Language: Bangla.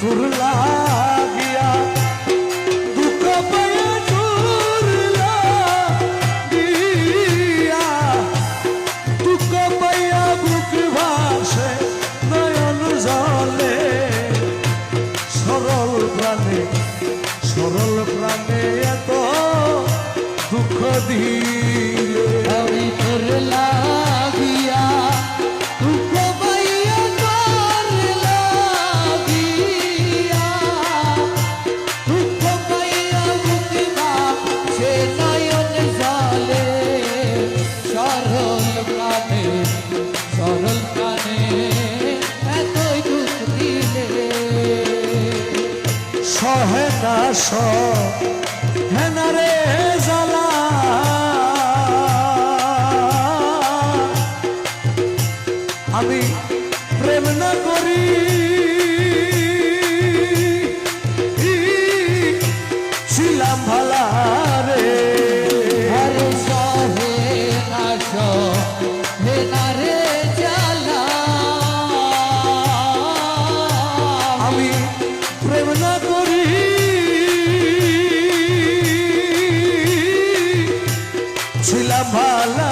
তোর লাগিয়া দুঃখ পাইয়া তোর লাগিয়া দুঃখ পাইয়া বুক ভাসে নয়ন জলে সরল প্রাণে এত দুঃখ দিলে আমি তোর লাগিয়া দুঃখ পাইয়া তোর লাগিয়া দুঃখ পাইয়া বুক ভাসে নয়ন জলে সরল প্রাণে এতই দুঃখ দিলে সহে না সহে না রে জ্বালা আমি প্রেম না করি ছিলাম ভালা রে আরে সহে না রে জ্বালা আমি প্রেম না করি ছিলাম ভালা